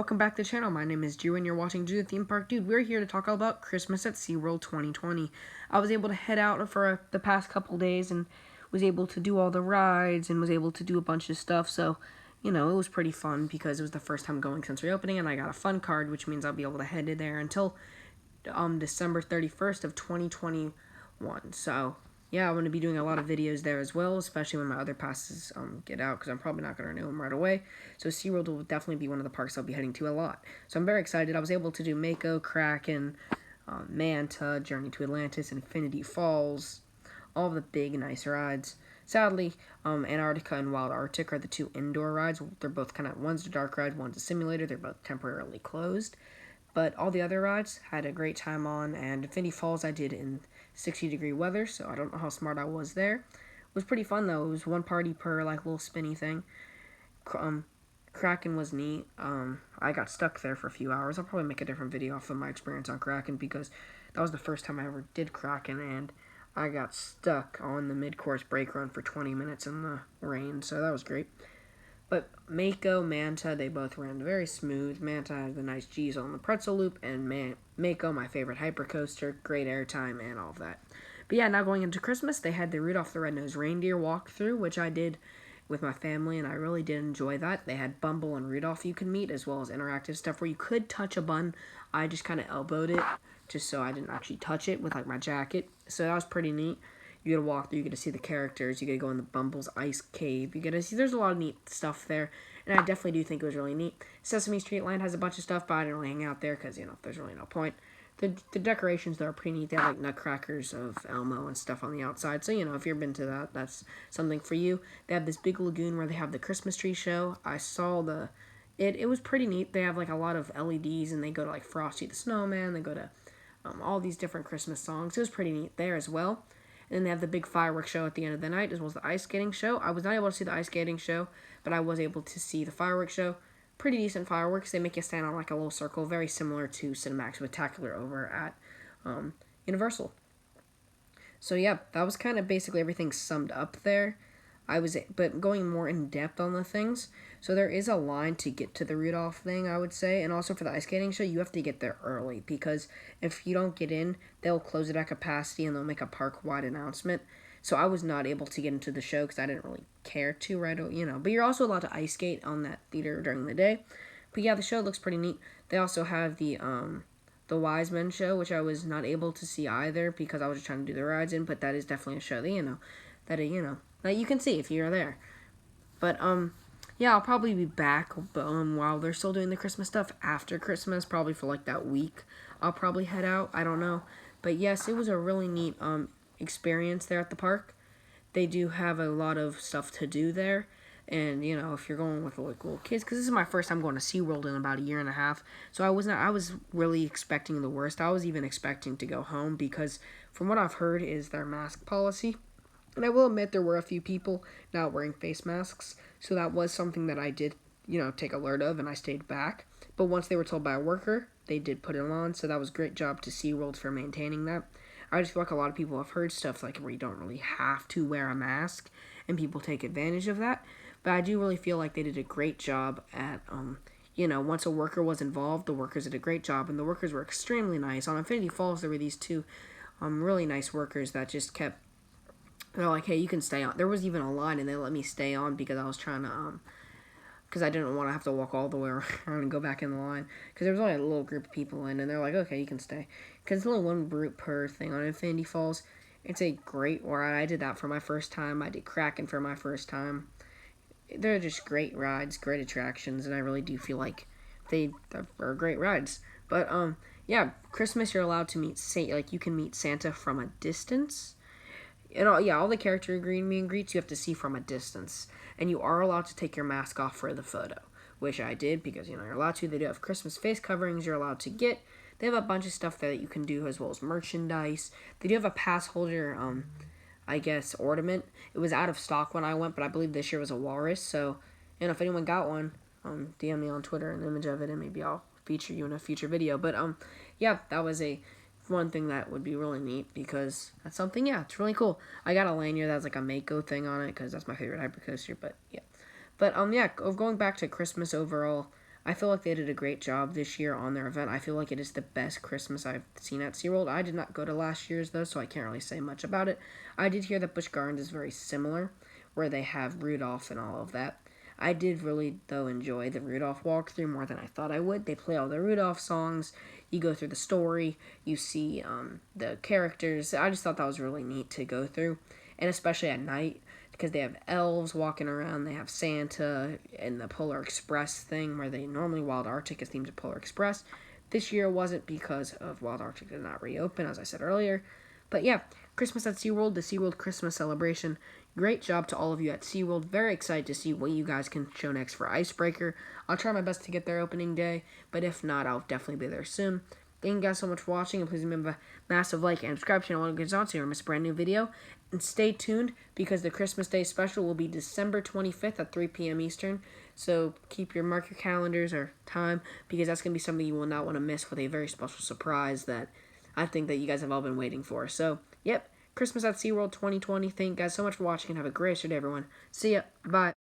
welcome back to the channel. My name is Drew and you're watching Drew the Theme Park Dude. We're here to talk all about Christmas at SeaWorld 2020. I was able to head out for the past couple days and was able to do all the rides and was able to do a bunch of stuff. So, it was pretty fun because it was the first time going since reopening, and I got a fun card, which means I'll be able to head in there until December 31st of 2021. So, yeah, I'm going to be doing a lot of videos there as well, especially when my other passes get out, because I'm probably not going to renew them right away. So SeaWorld will definitely be one of the parks I'll be heading to a lot. So I'm very excited. I was able to do Mako, Kraken, Manta, Journey to Atlantis, Infinity Falls, all of the big, nice rides. Sadly, Antarctica and Wild Arctic are the two indoor rides. They're both one's a dark ride, one's a simulator. They're both temporarily closed. But all the other rides had a great time on, and Infinity Falls I did in 60-degree weather, so I don't know how smart I was there. It was pretty fun, though. It was one party per, little spinny thing. Kraken was neat. I got stuck there for a few hours. I'll probably make a different video off of my experience on Kraken, because that was the first time I ever did Kraken, and I got stuck on the mid-course brake run for 20 minutes in the rain, so that was great. But Mako, Manta, they both ran very smooth. Manta has the nice G's on the pretzel loop, and Mako, my favorite hypercoaster, great airtime and all of that. But yeah, now going into Christmas, they had the Rudolph the Red-Nosed Reindeer walkthrough, which I did with my family, and I really did enjoy that. They had Bumble and Rudolph you could meet, as well as interactive stuff where you could touch a bun. I just kind of elbowed it, just so I didn't actually touch it with my jacket. So that was pretty neat. You get to walk through, you get to see the characters, you get to go in the Bumble's ice cave, you get to see, there's a lot of neat stuff there, and I definitely do think it was really neat. Sesame Street Land has a bunch of stuff, but I didn't really hang out there, because, there's really no point. The decorations, though, are pretty neat. They have, nutcrackers of Elmo and stuff on the outside, so, if you've been to that, that's something for you. They have this big lagoon where they have the Christmas tree show. I saw it was pretty neat. They have, a lot of LEDs, and they go to, Frosty the Snowman, they go to all these different Christmas songs. It was pretty neat there as well. And then they have the big fireworks show at the end of the night, as well as the ice skating show. I was not able to see the ice skating show, but I was able to see the fireworks show. Pretty decent fireworks. They make you stand on a little circle, very similar to Cinemax Spectacular over at Universal. So yeah, that was kind of basically everything summed up there. But going more in depth on the things. So there is a line to get to the Rudolph thing, I would say, and also for the ice skating show, you have to get there early, because if you don't get in, they'll close it at capacity and they'll make a park-wide announcement. So I was not able to get into the show because I didn't really care to, But you're also allowed to ice skate on that theater during the day. But yeah, the show looks pretty neat. They also have the Wise Men show, which I was not able to see either because I was just trying to do the rides in. But that is definitely a show that that you can see if you're there. But yeah, I'll probably be back while they're still doing the Christmas stuff after Christmas, probably for that week. I'll probably head out. I don't know. But yes, it was a really neat experience there at the park. They do have a lot of stuff to do there. And, if you're going with little kids, because this is my first time going to SeaWorld in about a year and a half, so I was really expecting the worst. I was even expecting to go home, because from what I've heard is their mask policy. And I will admit there were a few people not wearing face masks, so that was something that I did, take alert of, and I stayed back. But once they were told by a worker, they did put it on, so that was a great job to SeaWorld for maintaining that. I just feel like a lot of people have heard stuff where you don't really have to wear a mask, and people take advantage of that. But I do really feel like they did a great job at, once a worker was involved, the workers did a great job, and the workers were extremely nice. On Infinity Falls, there were these two really nice workers that just kept, they're like, hey, you can stay on. There was even a line, and they let me stay on because I was trying to, because I didn't want to have to walk all the way around and go back in the line, because there was only a little group of people in, and they're like, okay, you can stay, because it's only one group per thing on Infinity Falls. It's a great ride. I did that for my first time. I did Kraken for my first time. They're just great rides, great attractions, and I really do feel like they are great rides. But yeah, Christmas you're allowed to meet you can meet Santa from a distance. And all the character meet and greets you have to see from a distance. And you are allowed to take your mask off for the photo, which I did because, you're allowed to. They do have Christmas face coverings you're allowed to get. They have a bunch of stuff that you can do, as well as merchandise. They do have a pass holder, ornament. It was out of stock when I went, but I believe this year was a walrus. So, if anyone got one, DM me on Twitter an image of it, and maybe I'll feature you in a future video. But, yeah, that was one thing that would be really neat, because that's something, it's really cool. I got a lanyard that has a Mako thing on it, because that's my favorite hypercoaster, but yeah. But, yeah, going back to Christmas overall, I feel like they did a great job this year on their event. I feel like it is the best Christmas I've seen at SeaWorld. I did not go to last year's, though, so I can't really say much about it. I did hear that Busch Gardens is very similar, where they have Rudolph and all of that. I did really, though, enjoy the Rudolph walkthrough more than I thought I would. They play all the Rudolph songs. You go through the story. You see the characters. I just thought that was really neat to go through, and especially at night, because they have elves walking around. They have Santa and the Polar Express thing, where they normally Wild Arctic is themed to Polar Express. This year wasn't because of Wild Arctic did not reopen, as I said earlier. But yeah, Christmas at SeaWorld, the SeaWorld Christmas celebration. Great job to all of you at SeaWorld. Very excited to see what you guys can show next for Icebreaker. I'll try my best to get there opening day, but if not, I'll definitely be there soon. Thank you guys so much for watching, and please remember a massive like and subscribe to the channel when it gets on so you don't miss a brand new video. And stay tuned because the Christmas Day special will be December 25th at 3 p.m. Eastern. So mark your calendars or time, because that's going to be something you will not want to miss, with a very special surprise that I think that you guys have all been waiting for. So, yep, Christmas at SeaWorld 2020. Thank you guys so much for watching, and have a great day, everyone. See ya. Bye.